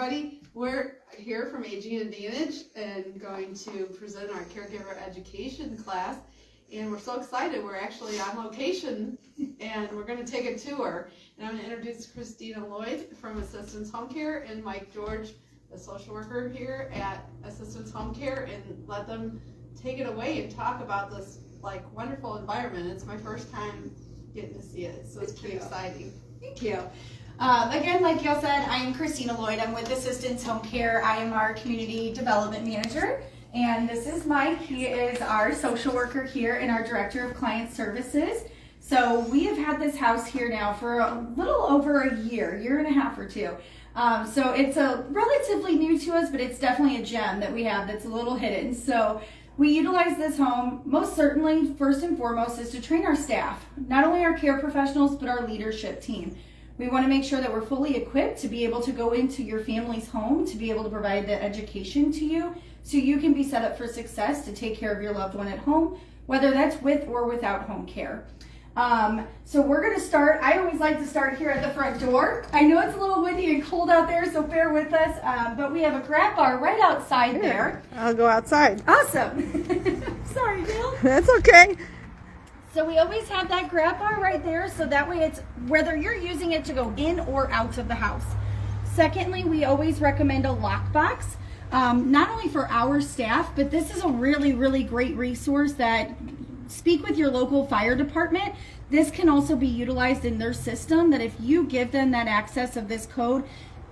everybody. We're here from Aging Advantage and going to present our caregiver education class. And we're so excited. We're actually on location and we're going to take a tour. And I'm going to introduce Christina Lloyd from Assistance Home Care and Mike George, the social worker here at Assistance Home Care, and let them take it away and talk about this like wonderful environment. It's my first time getting to see it, so it's pretty exciting. Thank you. Again, like y'all said, I am Christina Lloyd. I'm with Assistance Home Care. I am our Community Development Manager. And this is Mike. He is our social worker here and our Director of Client Services. So we have had this house here now for a little over a year and a half or two. So it's a relatively new to us, but it's definitely a gem that we have that's a little hidden. So we utilize this home most certainly, first and foremost, is to train our staff, not only our care professionals, but our leadership team. We want to make sure that we're fully equipped to be able to go into your family's home, to be able to provide the education to you, so you can be set up for success to take care of your loved one at home, whether that's with or without home care. So we're going to start. I always like to start here at the front door. I know it's a little windy and cold out there, so bear with us, but we have a grab bar right outside there. I'll go outside. Awesome. Sorry, Bill. That's okay. So we always have that grab bar right there, so that way it's whether you're using it to go in or out of the house. Secondly, we always recommend a lockbox, not only for our staff, but this is a really, really great resource that speak with your local fire department. This can also be utilized in their system, that if you give them that access of this code,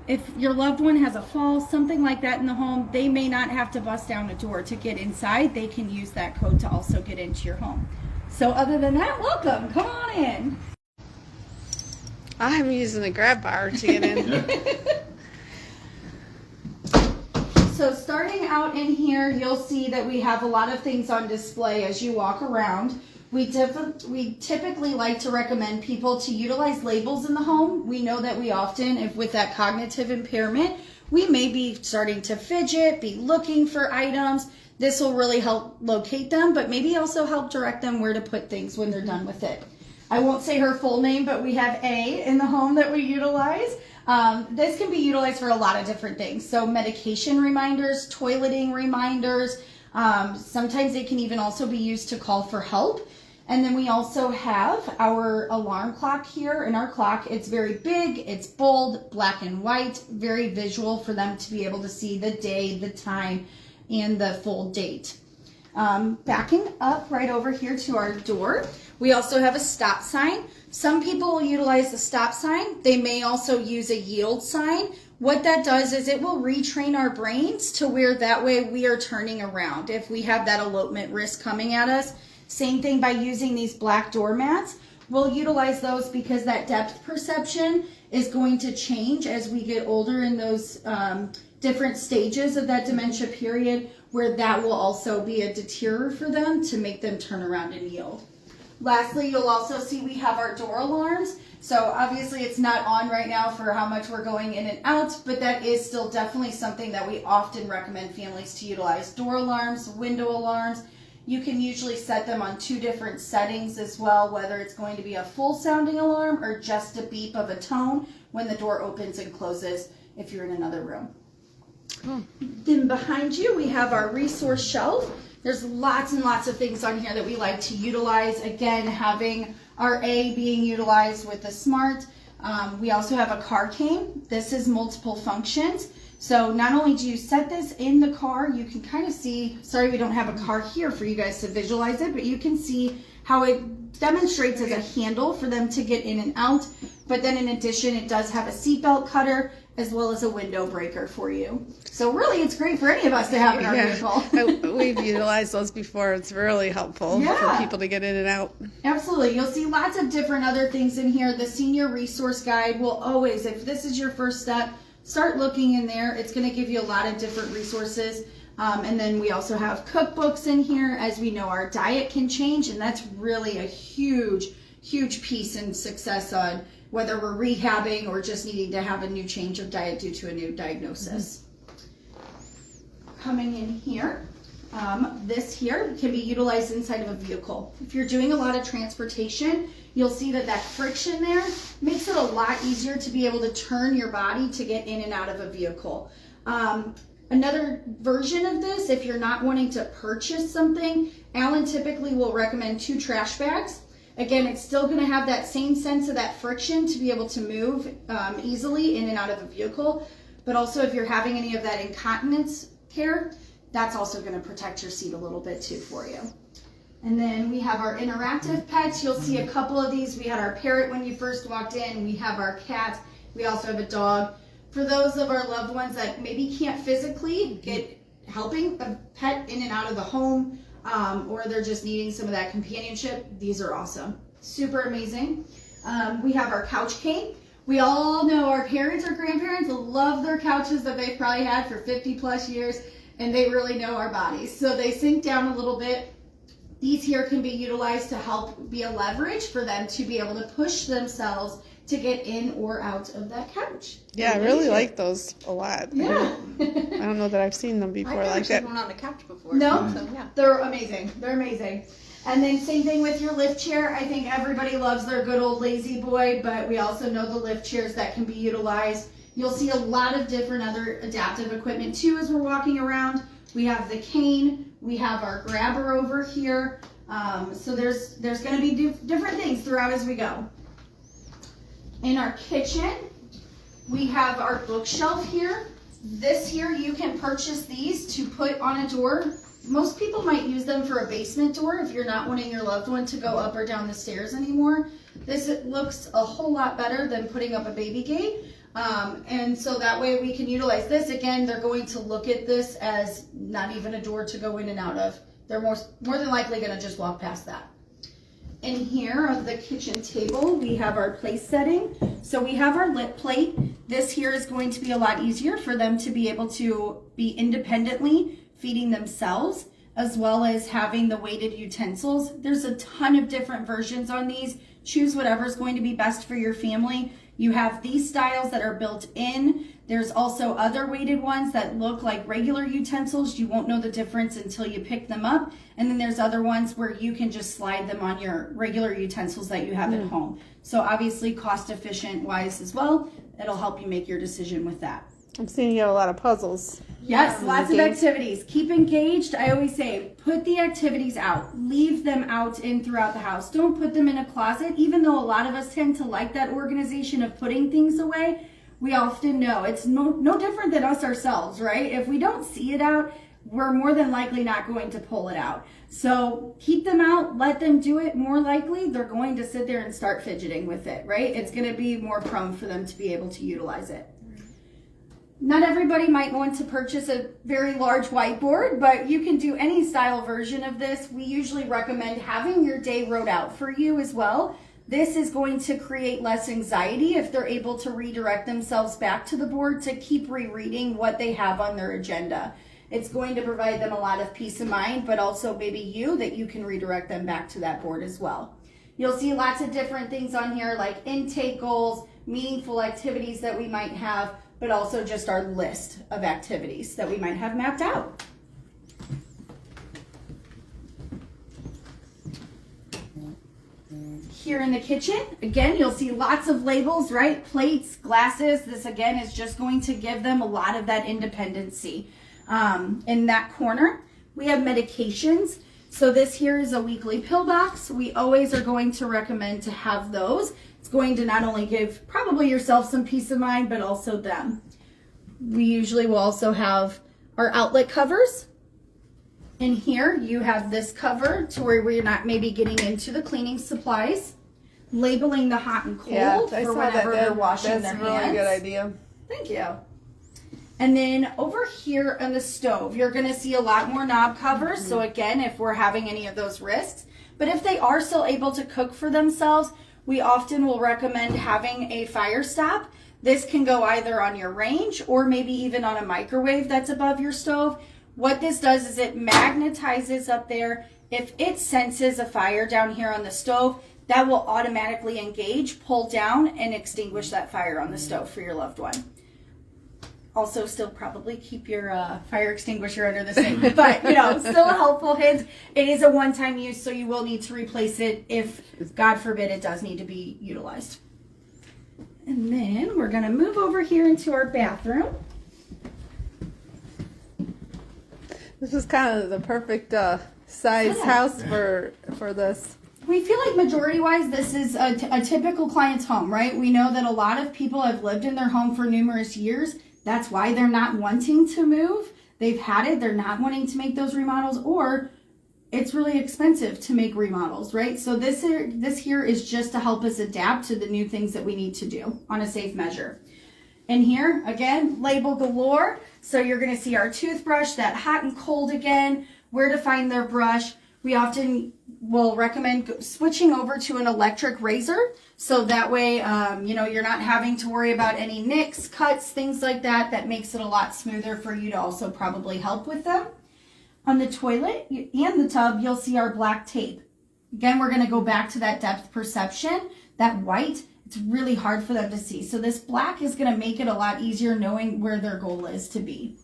if your loved one has a fall, something like that in the home, they may not have to bust down a door to get inside. They can use that code to also get into your home. So other than that, welcome. Come on in. I'm using the grab bar to get in. So starting out in here, you'll see that we have a lot of things on display as you walk around. We typically like to recommend people to utilize labels in the home. We know that we often, if with that cognitive impairment, we may be starting to fidget, be looking for items. This will really help locate them, but maybe also help direct them where to put things when they're done with it. I won't say her full name, but we have A in the home that we utilize. This can be utilized for a lot of different things. So medication reminders, toileting reminders. Sometimes they can even also be used to call for help. And then we also have our alarm clock here. In our clock, it's very big, it's bold, black and white, very visual for them to be able to see the day, the time, and the full date. Backing up right over here to our door, we also have a stop sign. Some people will utilize the stop sign. They may also use a yield sign. What that does is it will retrain our brains to where that way we are turning around if we have that elopement risk coming at us. Same thing by using these black doormats. We'll utilize those because that depth perception is going to change as we get older in those different stages of that dementia period, where that will also be a deterrent for them to make them turn around and yield. Lastly, you'll also see we have our door alarms. So obviously it's not on right now for how much we're going in and out, but that is still definitely something that we often recommend families to utilize. Door alarms, window alarms. You can usually set them on 2 different settings as well, whether it's going to be a full sounding alarm or just a beep of a tone when the door opens and closes if you're in another room. Then behind you, we have our resource shelf. There's lots and lots of things on here that we like to utilize. Again, having our A being utilized with the smart. We also have a car cane. This is multiple functions. So not only do you set this in the car, you can kind of see, sorry we don't have a car here for you guys to visualize it, but you can see how it demonstrates as a handle for them to get in and out. But then in addition, it does have a seatbelt cutter as well as a window breaker for you. So really, it's great for any of us to have in our vehicle. We've utilized those before. It's really helpful for people to get in and out. Absolutely. You'll see lots of different other things in here. The senior resource guide will always, if this is your first step, start looking in there. It's going to give you a lot of different resources. And then we also have cookbooks in here. As we know, our diet can change, and that's really a huge, huge piece in success on whether we're rehabbing or just needing to have a new change of diet due to a new diagnosis. Coming in here, This here can be utilized inside of a vehicle. If you're doing a lot of transportation, you'll see that that friction there makes it a lot easier to be able to turn your body to get in and out of a vehicle. Another version of this, if you're not wanting to purchase something, Alan typically will recommend 2 trash bags. Again, it's still going to have that same sense of that friction to be able to move easily in and out of a vehicle. But also if you're having any of that incontinence care, that's also going to protect your seat a little bit too for you. And then we have our interactive pets. You'll see a couple of these. We had our parrot when you first walked in. We have our cat. We also have a dog. For those of our loved ones that maybe can't physically get helping a pet in and out of the home, or they're just needing some of that companionship, these are awesome. Super amazing. We have our couch cane. We all know our parents or grandparents love their couches that they've probably had for 50 plus years, and they really know our bodies. So they sink down a little bit. These here can be utilized to help be a leverage for them to be able to push themselves to get in or out of that couch. Yeah, I really like those a lot. Yeah. I don't know that I've seen them before like that. I've never seen one on the couch before. No? So, yeah. They're amazing. They're amazing. And then same thing with your lift chair. I think everybody loves their good old lazy boy, but we also know the lift chairs that can be utilized. You'll see a lot of different other adaptive equipment too as we're walking around. We have the cane. We have our grabber over here. So there's going to be different things throughout as we go. In our kitchen, we have our bookshelf here. This here, you can purchase these to put on a door. Most people might use them for a basement door if you're not wanting your loved one to go up or down the stairs anymore. This looks a whole lot better than putting up a baby gate. And so that way we can utilize this. Again, they're going to look at this as not even a door to go in and out of. They're more than likely going to just walk past that. In here of the kitchen table, we have our place setting. So we have our lit plate. This here is going to be a lot easier for them to be able to be independently feeding themselves, as well as having the weighted utensils. There's a ton of different versions on these. Choose whatever is going to be best for your family. You have these styles that are built in. There's also other weighted ones that look like regular utensils. You won't know the difference until you pick them up. And then there's other ones where you can just slide them on your regular utensils that you have at home. So obviously cost efficient wise as well. It'll help you make your decision with that. I'm seeing you have a lot of puzzles. Yes, lots of activities. Keep engaged. I always say, put the activities out. Leave them out in throughout the house. Don't put them in a closet. Even though a lot of us tend to like that organization of putting things away, we often know it's no different than us ourselves, right? If we don't see it out, we're more than likely not going to pull it out. So keep them out, let them do it. More likely, they're going to sit there and start fidgeting with it, right? It's going to be more prone for them to be able to utilize it. Not everybody might want to purchase a very large whiteboard, but you can do any style version of this. We usually recommend having your day wrote out for you as well. This is going to create less anxiety if they're able to redirect themselves back to the board to keep rereading what they have on their agenda. It's going to provide them a lot of peace of mind, but also maybe that you can redirect them back to that board as well. You'll see lots of different things on here like intake goals, meaningful activities that we might have, but also just our list of activities that we might have mapped out. Here in the kitchen, again, you'll see lots of labels, right? Plates, glasses. This again is just going to give them a lot of that independency. In that corner, we have medications. So this here is a weekly pill box. We always are going to recommend to have those. It's going to not only give probably yourself some peace of mind, but also them. We usually will also have our outlet covers. And here you have this cover to where we're not maybe getting into the cleaning supplies. Labeling the hot and cold for whenever they're washing their hands. That's a really good idea. Thank you. And then over here on the stove, you're going to see a lot more knob covers. So again, if we're having any of those risks, but if they are still able to cook for themselves, we often will recommend having a fire stop. This can go either on your range or maybe even on a microwave that's above your stove. What this does is it magnetizes up there. If it senses a fire down here on the stove, that will automatically engage, pull down, and extinguish that fire on the stove for your loved one. Also, still probably keep your fire extinguisher under the sink. But, still a helpful hint. It is a one-time use, so you will need to replace it if, God forbid, it does need to be utilized. And then we're going to move over here into our bathroom. This is kind of the perfect size house for this. We feel like majority-wise, this is a typical client's home, right? We know that a lot of people have lived in their home for numerous years. That's why they're not wanting to move. They've had it. They're not wanting to make those remodels, or it's really expensive to make remodels, right? So this here is just to help us adapt to the new things that we need to do on a safe measure. And here, again, label galore. So you're going to see our toothbrush, that hot and cold again, where to find their brush. We often will recommend switching over to an electric razor. So that way, you're not having to worry about any nicks, cuts, things like that. That makes it a lot smoother for you to also probably help with them. On the toilet and the tub, you'll see our black tape. Again, we're going to go back to that depth perception. That white, it's really hard for them to see. So this black is going to make it a lot easier knowing where their goal is to be.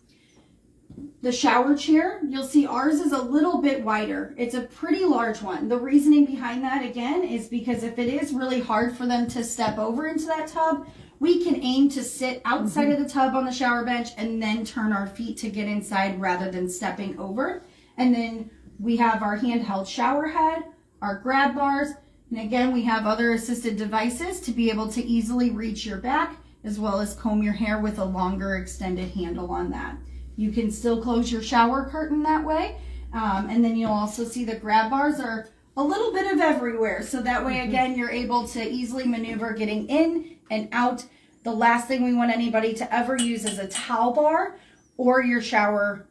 The shower chair, you'll see ours is a little bit wider. It's a pretty large one. The reasoning behind that, again, is because if it is really hard for them to step over into that tub, we can aim to sit outside of the tub on the shower bench and then turn our feet to get inside rather than stepping over. And then we have our handheld shower head, our grab bars, and again, we have other assisted devices to be able to easily reach your back as well as comb your hair with a longer extended handle on that. You can still close your shower curtain that way. And then you'll also see the grab bars are a little bit of everywhere. So that way, again, you're able to easily maneuver getting in and out. The last thing we want anybody to ever use is a towel bar or your shower,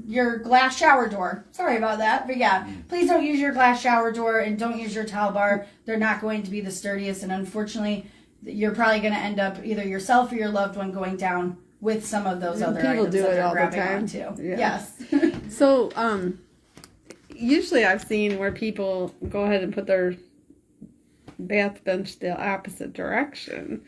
your glass shower door. Sorry about that. But yeah, please don't use your glass shower door and don't use your towel bar. They're not going to be the sturdiest. And unfortunately, you're probably going to end up either yourself or your loved one going down with some of those other people items do that it they're all the grabbing time. onto. Yeah. Yes. So, usually I've seen where people go ahead and put their bath bench the opposite direction.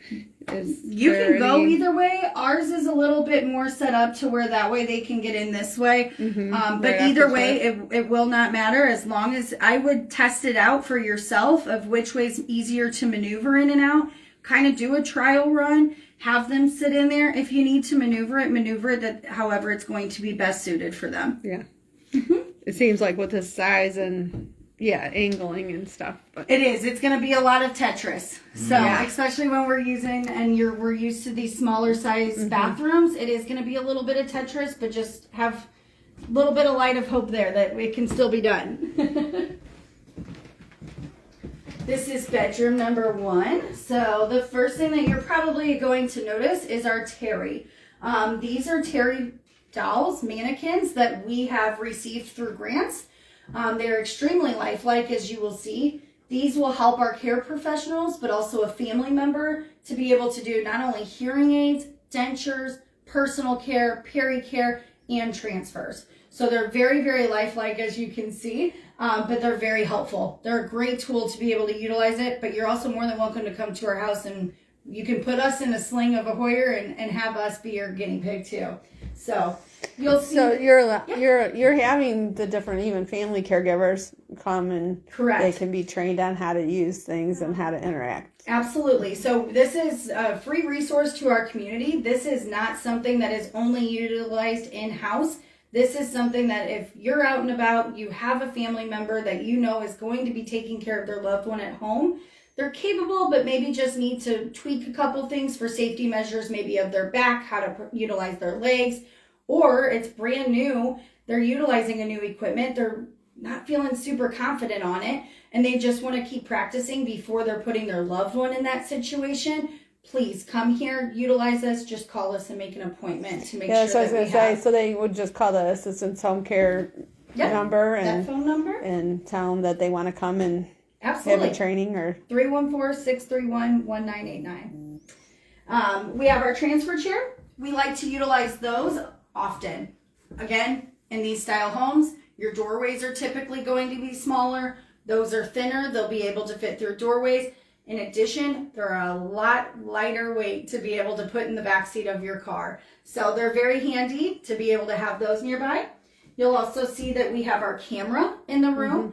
You can go either way. Ours is a little bit more set up to where that way they can get in this way. But Right either after way, it will not matter as long as I would test it out for yourself of which way is easier to maneuver in and out. Kind of do a trial run. Have them sit in there. If you need to maneuver it that however it's going to be best suited for them. Yeah. It seems like with this size and angling and stuff. But it is. It's going to be a lot of Tetris. So especially when we're using we're used to these smaller size bathrooms, it is going to be a little bit of Tetris, but just have a little bit of light of hope there that it can still be done. This is bedroom number 1. So the first thing that you're probably going to notice is our Terry. These are Terry dolls, mannequins that we have received through grants. They're extremely lifelike, as you will see. These will help our care professionals, but also a family member to be able to do not only hearing aids, dentures, personal care, peri-care, and transfers. So they're very, very lifelike, as you can see, but they're very helpful. They're a great tool to be able to utilize it, but you're also more than welcome to come to our house and you can put us in a sling of a Hoyer and have us be your guinea pig too. So you'll see. So you're having the different even family caregivers come and they can be trained on how to use things and how to interact. Absolutely. So this is a free resource to our community. This is not something that is only utilized in-house. This is something that if you're out and about, you have a family member that you know is going to be taking care of their loved one at home. They're capable, but maybe just need to tweak a couple things for safety measures, maybe of their back, how to utilize their legs, or it's brand new. They're utilizing a new equipment. They're not feeling super confident on it, and they just want to keep practicing before they're putting their loved one in that situation. Please come here, utilize us, just call us and make an appointment to make sure so I was that going to say, so they would just call the assistance home care number that phone number and tell them that they want to come and absolutely have a training or 314-631-1989. We have our transfer chair. We like to utilize those often. Again, in these style homes, your doorways are typically going to be smaller. Those are thinner. They'll be able to fit through doorways. In addition, they're a lot lighter weight to be able to put in the backseat of your car. So they're very handy to be able to have those nearby. You'll also see that we have our camera in the room.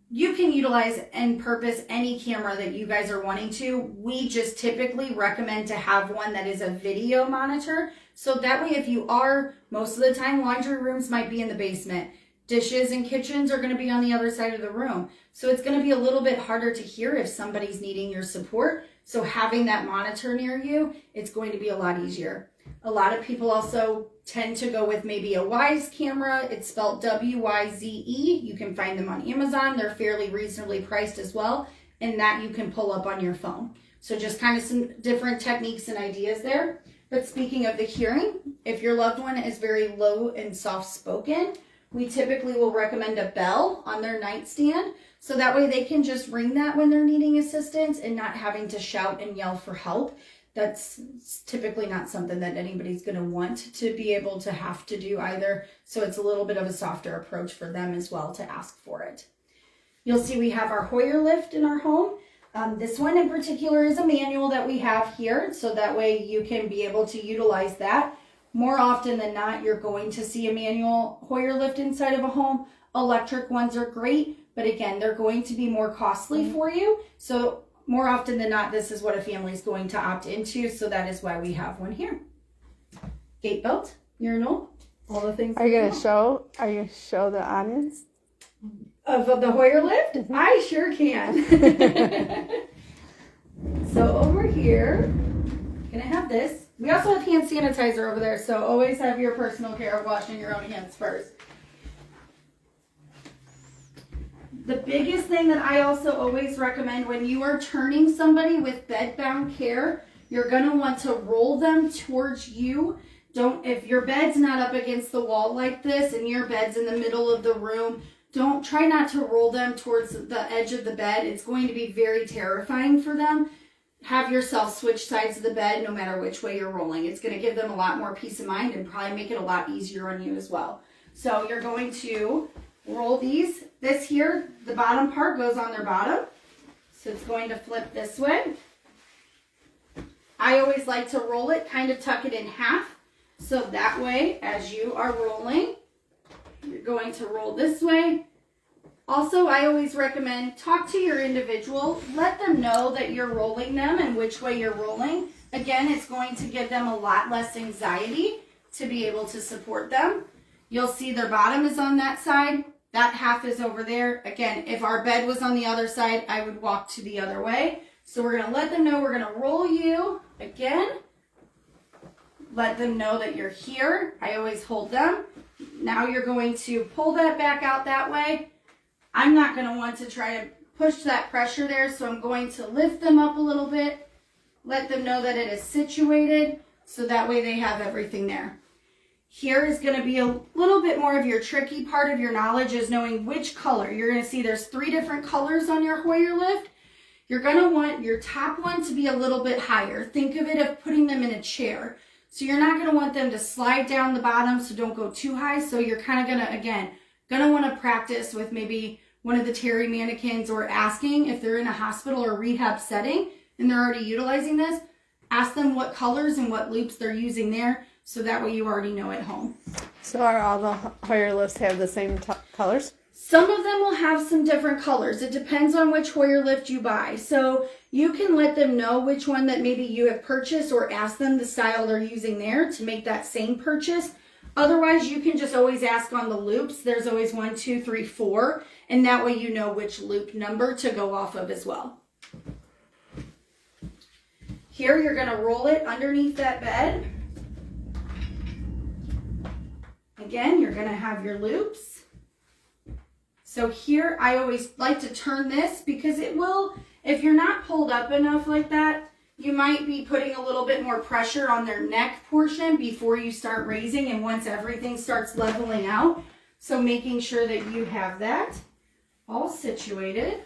You can utilize and purpose any camera that you guys are wanting to. We just typically recommend to have one that is a video monitor. So that way, if you are, most of the time, laundry rooms might be in the basement. Dishes and kitchens are going to be on the other side of the room. So it's going to be a little bit harder to hear if somebody's needing your support. So having that monitor near you, it's going to be a lot easier. A lot of people also tend to go with maybe a Wyze camera. It's spelled W-Y-Z-E. You can find them on Amazon. They're fairly reasonably priced as well. And that you can pull up on your phone. So just kind of some different techniques and ideas there. But speaking of the hearing, if your loved one is very low and soft-spoken, we typically will recommend a bell on their nightstand. So that way they can just ring that when they're needing assistance and not having to shout and yell for help. That's typically not something that anybody's going to want to be able to have to do either. So it's a little bit of a softer approach for them as well to ask for it. You'll see we have our Hoyer lift in our home. This one in particular is a manual that we have here. So that way you can be able to utilize that. More often than not, you're going to see a manual Hoyer lift inside of a home. Electric ones are great, but again, they're going to be more costly for you. So more often than not, this is what a family is going to opt into. So that is why we have one here. Gate belt, urinal, all the things. Are you going to show the audience? Of the Hoyer lift? I sure can. So over here, gonna have this. We also have hand sanitizer over there, so always have your personal care of washing your own hands first. The biggest thing that I also always recommend when you are turning somebody with bed-bound care, you're gonna want to roll them towards you. If your bed's not up against the wall like this and your bed's in the middle of the room, try not to roll them towards the edge of the bed. It's going to be very terrifying for them. Have yourself switch sides of the bed no matter which way you're rolling. It's going to give them a lot more peace of mind and probably make it a lot easier on you as well. So you're going to roll these. This here, the bottom part goes on their bottom. So it's going to flip this way. I always like to roll it, kind of tuck it in half. So that way, as you are rolling, you're going to roll this way. Also, I always recommend talk to your individual. Let them know that you're rolling them and which way you're rolling. Again, it's going to give them a lot less anxiety to be able to support them. You'll see their bottom is on that side. That half is over there. Again, if our bed was on the other side, I would walk to the other way. So we're going to let them know we're going to roll you again. Let them know that you're here. I always hold them. Now you're going to pull that back out that way. I'm not going to want to try to push that pressure there, so I'm going to lift them up a little bit, let them know that it is situated, so that way they have everything there. Here is going to be a little bit more of your tricky part of your knowledge is knowing which color. You're going to see there's 3 different colors on your Hoyer lift. You're going to want your top one to be a little bit higher. Think of it of putting them in a chair. So you're not going to want them to slide down the bottom, so don't go too high. So you're kind of going to, again, want to practice with maybe one of the Terry mannequins or asking if they're in a hospital or rehab setting and they're already utilizing this, ask them what colors and what loops they're using there. So that way you already know at home. So are all the Hoyer lifts have the same colors? Some of them will have some different colors. It depends on which Hoyer lift you buy. So you can let them know which one that maybe you have purchased or ask them the style they're using there to make that same purchase. Otherwise, you can just always ask on the loops. There's always 1, 2, 3, 4. And that way you know which loop number to go off of as well. Here, you're going to roll it underneath that bed. Again, you're going to have your loops. So here, I always like to turn this because it will, if you're not pulled up enough like that, you might be putting a little bit more pressure on their neck portion before you start raising and once everything starts leveling out. So making sure that you have that all situated.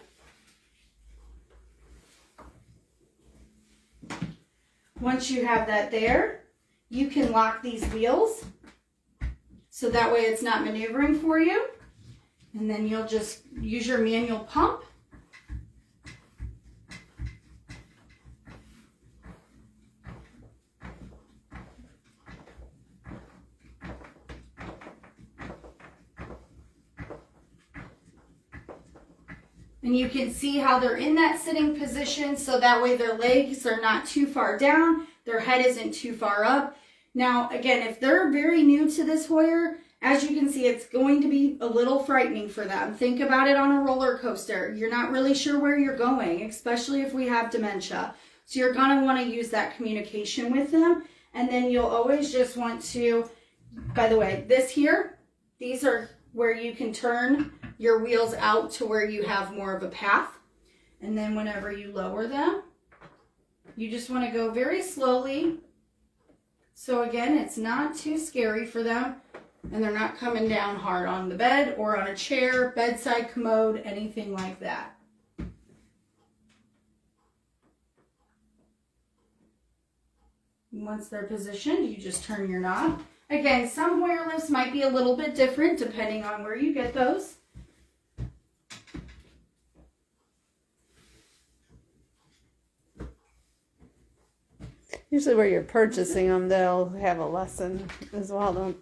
Once you have that there, you can lock these wheels so that way it's not maneuvering for you. And then you'll just use your manual pump. And you can see how they're in that sitting position, so that way their legs are not too far down, their head isn't too far up. Now, again, if they're very new to this Hoyer, as you can see, it's going to be a little frightening for them. Think about it on a roller coaster. You're not really sure where you're going, especially if we have dementia. So you're going to want to use that communication with them. And then you'll always just want to, by the way, this here, these are where you can turn your wheels out to where you have more of a path. And then whenever you lower them, you just want to go very slowly. So again, it's not too scary for them, and they're not coming down hard on the bed or on a chair, bedside commode, anything like that. Once they're positioned, you just turn your knob. Again, some Hoyer lifts might be a little bit different depending on where you get those. Usually where you're purchasing them, they'll have a lesson as well, don't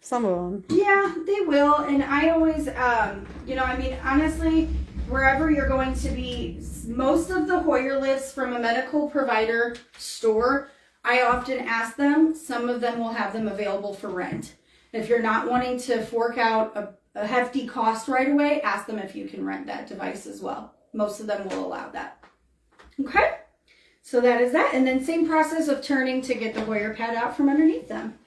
some of them. Yeah, they will. And I always, honestly, wherever you're going to be, most of the Hoyer lifts from a medical provider store, I often ask them, some of them will have them available for rent. If you're not wanting to fork out a hefty cost right away, ask them if you can rent that device as well. Most of them will allow that. Okay? So that is that. And then same process of turning to get the Hoyer pad out from underneath them.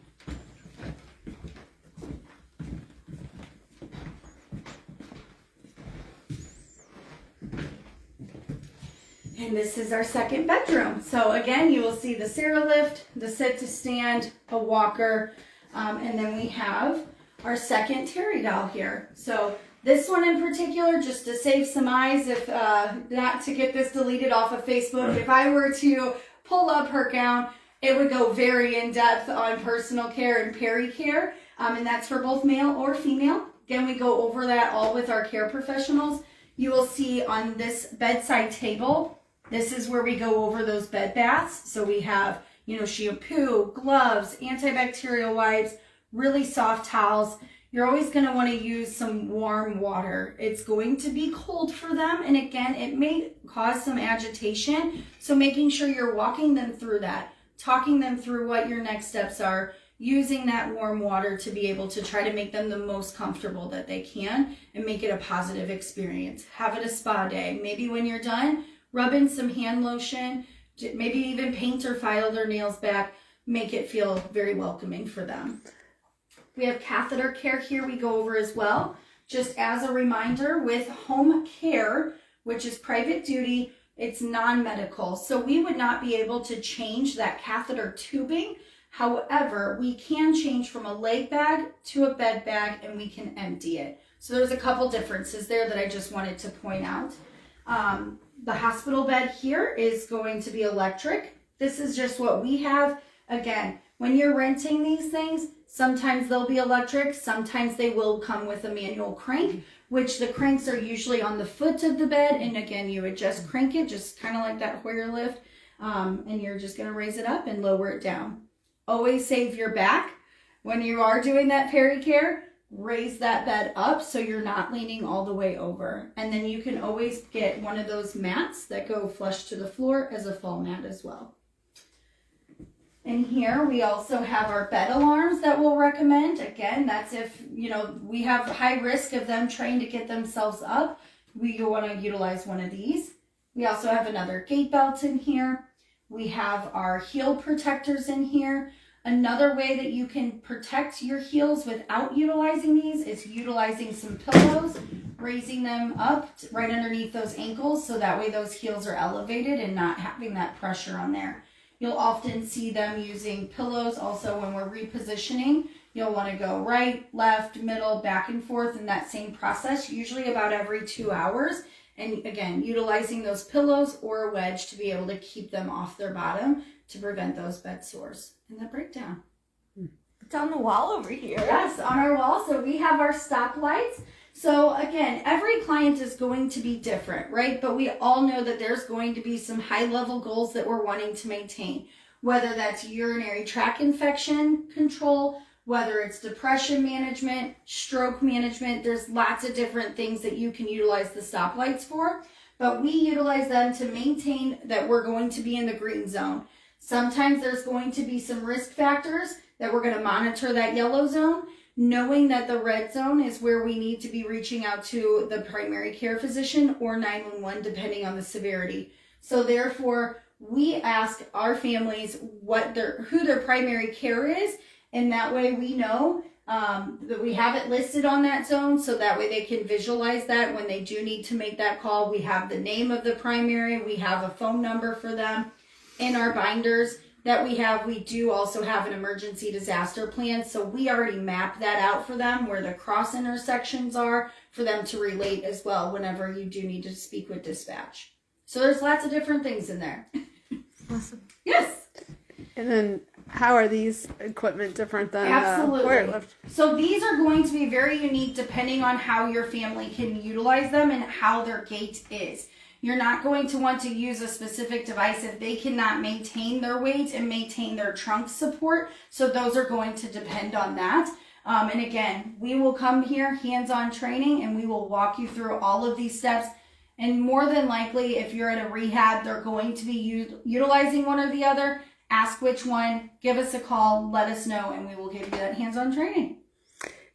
And this is our second bedroom. So again, you will see the Sarah lift, the sit to stand, a walker, and then we have our second Terry doll here. So this one in particular, just to save some eyes, if not to get this deleted off of Facebook, if I were to pull up her gown, it would go very in depth on personal care and peri-care, and that's for both male or female. Again, we go over that all with our care professionals. You will see on this bedside table, this is where we go over those bed baths. So we have, shampoo, gloves, antibacterial wipes, really soft towels. You're always going to want to use some warm water. It's going to be cold for them. And again, it may cause some agitation. So making sure you're walking them through that, talking them through what your next steps are, using that warm water to be able to try to make them the most comfortable that they can and make it a positive experience. Have it a spa day. Maybe when you're done, rub in some hand lotion, maybe even paint or file their nails back, make it feel very welcoming for them. We have catheter care here we go over as well. Just as a reminder, with home care, which is private duty, it's non-medical. So we would not be able to change that catheter tubing. However, we can change from a leg bag to a bed bag and we can empty it. So there's a couple differences there that I just wanted to point out. The hospital bed here is going to be electric. This is just what we have. Again, when you're renting these things, sometimes they'll be electric, sometimes they will come with a manual crank, which the cranks are usually on the foot of the bed. And again, you would just crank it, just kind of like that Hoyer lift, and you're just going to raise it up and lower it down. Always save your back. When you are doing that peri-care, raise that bed up so you're not leaning all the way over. And then you can always get one of those mats that go flush to the floor as a fall mat as well. And here we also have our bed alarms that we'll recommend. Again, that's if, we have high risk of them trying to get themselves up. We want to utilize one of these. We also have another gate belt in here. We have our heel protectors in here. Another way that you can protect your heels without utilizing these is utilizing some pillows, raising them up right underneath those ankles so that way those heels are elevated and not having that pressure on there. You'll often see them using pillows also when we're repositioning. You'll want to go right, left, middle, back and forth in that same process, usually about every 2 hours. And again, utilizing those pillows or a wedge to be able to keep them off their bottom to prevent those bed sores and the breakdown. It's on the wall over here. Yes, on our wall. So we have our stop lights. So again, every client is going to be different, right? But we all know that there's going to be some high level goals that we're wanting to maintain, whether that's urinary tract infection control, whether it's depression management, stroke management. There's lots of different things that you can utilize the stoplights for, but we utilize them to maintain that we're going to be in the green zone. Sometimes there's going to be some risk factors that we're going to monitor that yellow zone, knowing that the red zone is where we need to be reaching out to the primary care physician or 911 depending on the severity. So therefore, we ask our families who their primary care is, and that way we know that we have it listed on that zone, so that way they can visualize that when they do need to make that call. We have the name of the primary, we have a phone number for them in our binders that we have. We do also have an emergency disaster plan, so we already map that out for them where the cross intersections are for them to relate as well whenever you do need to speak with dispatch. So there's lots of different things in there. Awesome. Yes. And then how are these equipment different than Absolutely. Hoyer lift? So these are going to be very unique depending on how your family can utilize them and how their gait is. You're not going to want to use a specific device if they cannot maintain their weight and maintain their trunk support. So those are going to depend on that. And again, we will come here, hands-on training, and we will walk you through all of these steps. And more than likely, if you're at a rehab, they're going to be utilizing one or the other. Ask which one, give us a call, let us know, and we will give you that hands-on training.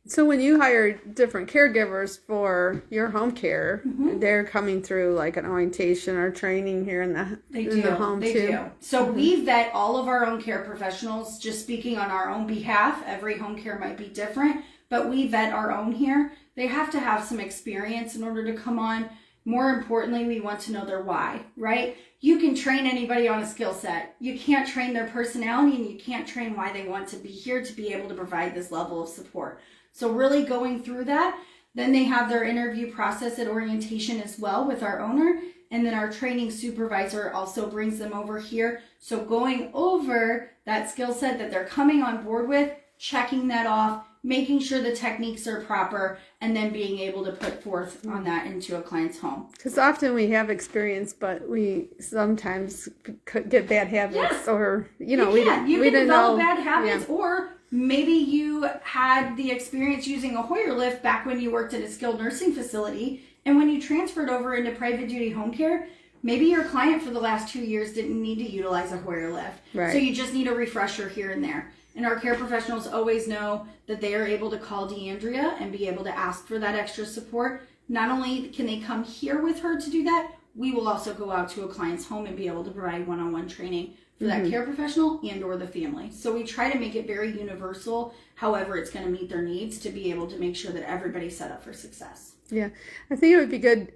So when you hire different caregivers for your home care, they're coming through like an orientation or training here in the home They too? do. So we vet all of our own care professionals, just speaking on our own behalf. Every home care might be different, but we vet our own here. They have to have some experience in order to come on. More importantly, we want to know their why, right? You can train anybody on a skill set. You can't train their personality, and you can't train why they want to be here to be able to provide this level of support. So really going through that, then they have their interview process at orientation as well with our owner, and then our training supervisor also brings them over here. So going over that skill set that they're coming on board with, checking that off, making sure the techniques are proper, and then being able to put forth on that into a client's home. Because often we have experience, but we sometimes could get bad habits, Yes. or we You can didn't develop know. bad habits, Yeah. or maybe you had the experience using a Hoyer lift back when you worked at a skilled nursing facility, and when you transferred over into private duty home care, maybe your client for the last 2 years didn't need to utilize a Hoyer lift. Right. So you just need a refresher here and there. And our care professionals always know that they are able to call DeAndrea and be able to ask for that extra support. Not only can they come here with her to do that, we will also go out to a client's home and be able to provide one-on-one training for that care professional and or the family. So we try to make it very universal, however it's going to meet their needs, to be able to make sure that everybody's set up for success. Yeah, I think it would be good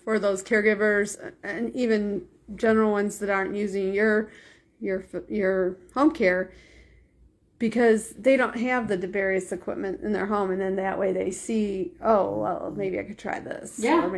for those caregivers and even general ones that aren't using your home care, because they don't have the various equipment in their home, and then that way they see, oh, well, maybe I could try this, or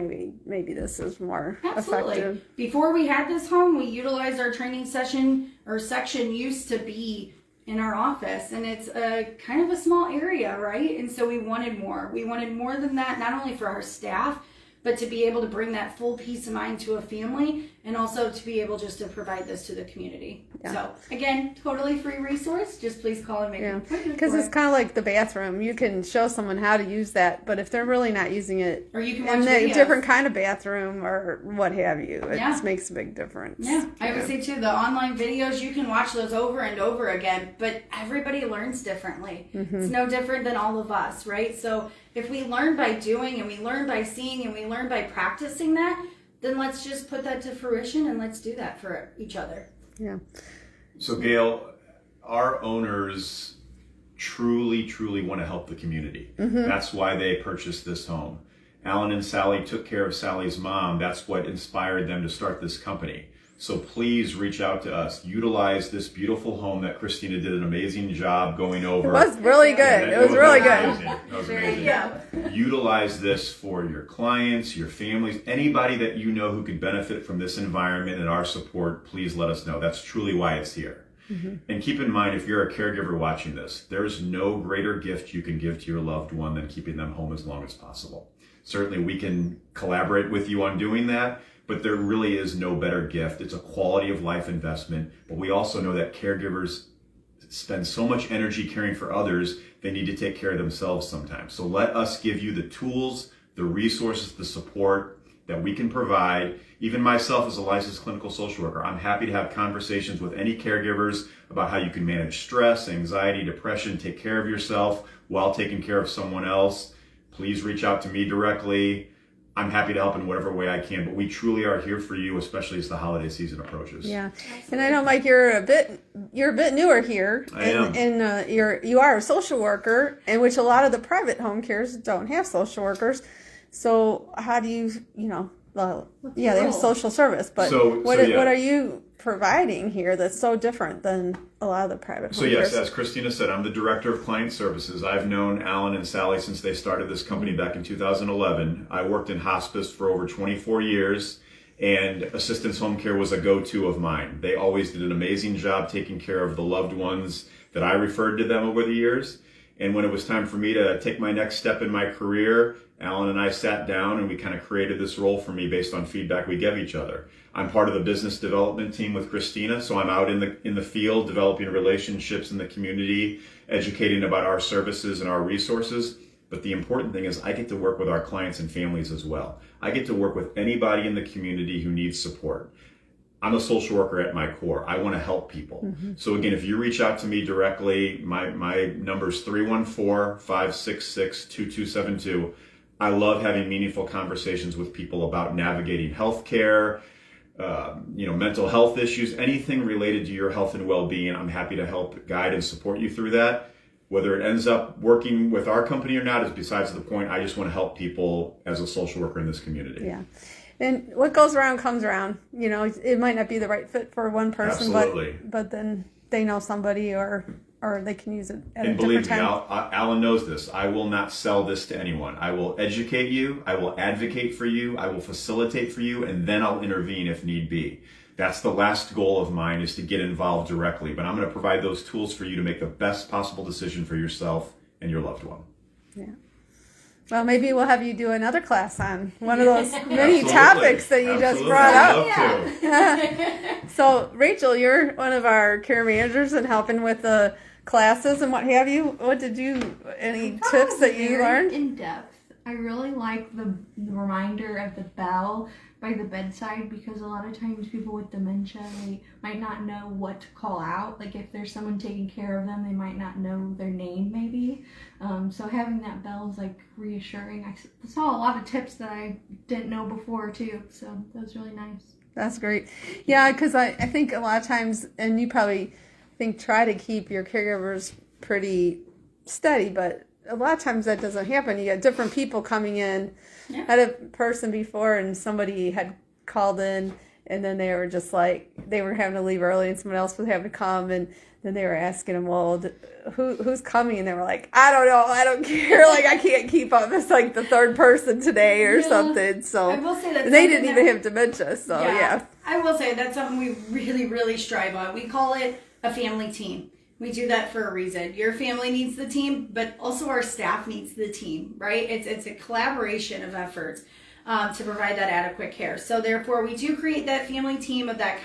maybe this is more effective. Before we had this home, we utilized our training session or section used to be in our office, and it's a kind of a small area, right? And so we wanted more. We wanted more than that, not only for our staff, but to be able to bring that full peace of mind to a family, and also to be able just to provide this to the community. Yeah. So again, totally free resource. Just please call and make an appointment. Because it's kind of like the bathroom. You can show someone how to use that, but if they're really not using it, or you can in watch a videos. different kind of bathroom or what have you, it makes a big difference. Yeah, I would say too, the online videos, you can watch those over and over again, but everybody learns differently. It's no different than all of us, right? So if we learn by doing, and we learn by seeing, and we learn by practicing that, then let's just put that to fruition, and let's do that for each other. Yeah. So Gail, our owners truly want to help the community. That's why they purchased this home. Alan and Sally took care of Sally's mom. That's what inspired them to start this company. So please reach out to us. Utilize this beautiful home that Christina did an amazing job going over. It was really good. It was really good. Amazing. That was amazing. Utilize this for your clients, your families, anybody that you know who could benefit from this environment and our support. Please let us know. That's truly why it's here. And keep in mind, if you're a caregiver watching this, there's no greater gift you can give to your loved one than keeping them home as long as possible. Certainly we can collaborate with you on doing that, but there really is no better gift. It's a quality of life investment. But we also know that caregivers spend so much energy caring for others, they need to take care of themselves sometimes. So let us give you the tools, the resources, the support that we can provide. Even myself as a licensed clinical social worker, I'm happy to have conversations with any caregivers about how you can manage stress, anxiety, depression, take care of yourself while taking care of someone else. Please reach out to me directly. I'm happy to help in whatever way I can, but we truly are here for you, especially as the holiday season approaches. Yeah, and I know, Mike, you're a bit newer here. I am. And you are a social worker, in which a lot of the private home cares don't have social workers. So how do you, they have social service, but what are you providing here that's so different than a lot of the private home cares? Yes, as Christina said, I'm the director of client services. I've known Alan and Sally since they started this company back in 2011. I worked in hospice for over 24 years, and assistance home care was a go-to of mine. They always did an amazing job taking care of the loved ones that I referred to them over the years. And when it was time for me to take my next step in my career, Alan and I sat down and we kind of created this role for me based on feedback we gave each other. I'm part of the business development team with Christina, so I'm out in the field developing relationships in the community, educating about our services and our resources. But the important thing is I get to work with our clients and families as well. I get to work with anybody in the community who needs support. I'm a social worker at my core. I want to help people. Mm-hmm. So again, if you reach out to me directly, my number is 314-566-2272. I love having meaningful conversations with people about navigating healthcare, mental health issues, anything related to your health and well-being. I'm happy to help guide and support you through that. Whether it ends up working with our company or not is besides the point. I just want to help people as a social worker in this community. Yeah. And what goes around comes around. It might not be the right fit for one person, but then they know somebody or they can use it at a different time. And believe me, Alan knows this. I will not sell this to anyone. I will educate you. I will advocate for you. I will facilitate for you, and then I'll intervene if need be. That's the last goal of mine, is to get involved directly. But I'm going to provide those tools for you to make the best possible decision for yourself and your loved one. Yeah. Well, maybe we'll have you do another class on one of those many topics that you just brought up. So, Rachel, you're one of our care managers and helping with the classes and what have you. Any tips that you learned? In depth. I really like the reminder of the bell by the bedside, because a lot of times people with dementia, they might not know what to call out. Like if there's someone taking care of them, they might not know their name maybe. So having that bell is like reassuring. I saw a lot of tips that I didn't know before too, so that was really nice. That's great. Yeah, because I think a lot of times, and you probably try to keep your caregivers pretty steady, but a lot of times that doesn't happen. You got different people coming in. Yeah. I had a person before, and somebody had called in, and then they were just like, they were having to leave early, and someone else was having to come, and then they were asking them, well, who's coming? And they were like, I don't know, I don't care, like I can't keep up. It's like the third person today or something. So I will say that they didn't even have dementia. So yeah, I will say that's something we really, really strive on. We call it a family team. We do that for a reason. Your family needs the team, but also our staff needs the team, right? It's a collaboration of efforts to provide that adequate care. So therefore, we do create that family team of that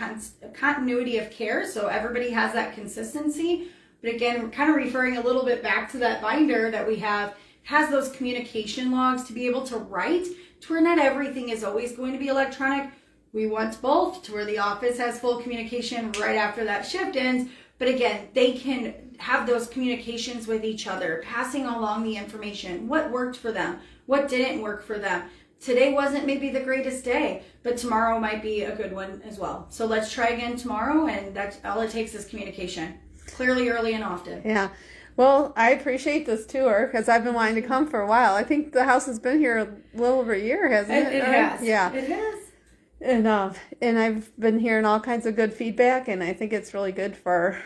continuity of care, so everybody has that consistency. But again, we're kind of referring a little bit back to that binder that we have, has those communication logs to be able to write, to where not everything is always going to be electronic. We want both, to where the office has full communication right after that shift ends. But again, they can have those communications with each other, passing along the information. What worked for them? What didn't work for them? Today wasn't maybe the greatest day, but tomorrow might be a good one as well. So let's try again tomorrow, and that's all it takes is communication. Clearly, early, and often. Yeah. Well, I appreciate this tour because I've been wanting to come for a while. I think the house has been here a little over a year, hasn't it? It has. Yeah. It has. And I've been hearing all kinds of good feedback, and I think it's really good for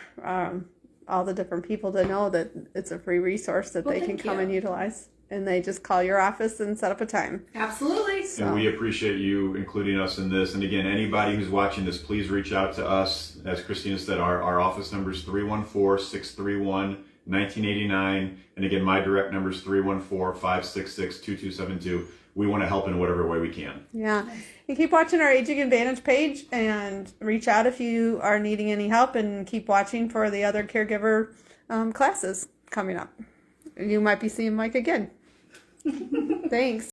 all the different people to know that it's a free resource that they can come and utilize. And they just call your office and set up a time. Absolutely. So. And we appreciate you including us in this. And again, anybody who's watching this, please reach out to us. As Christina said, our office number is 314-631-9797. 1989. And again, my direct number is 314-566-2272. We want to help in whatever way we can. Yeah. And keep watching our Aging Advantage page and reach out if you are needing any help, and keep watching for the other caregiver classes coming up. You might be seeing Mike again. Thanks.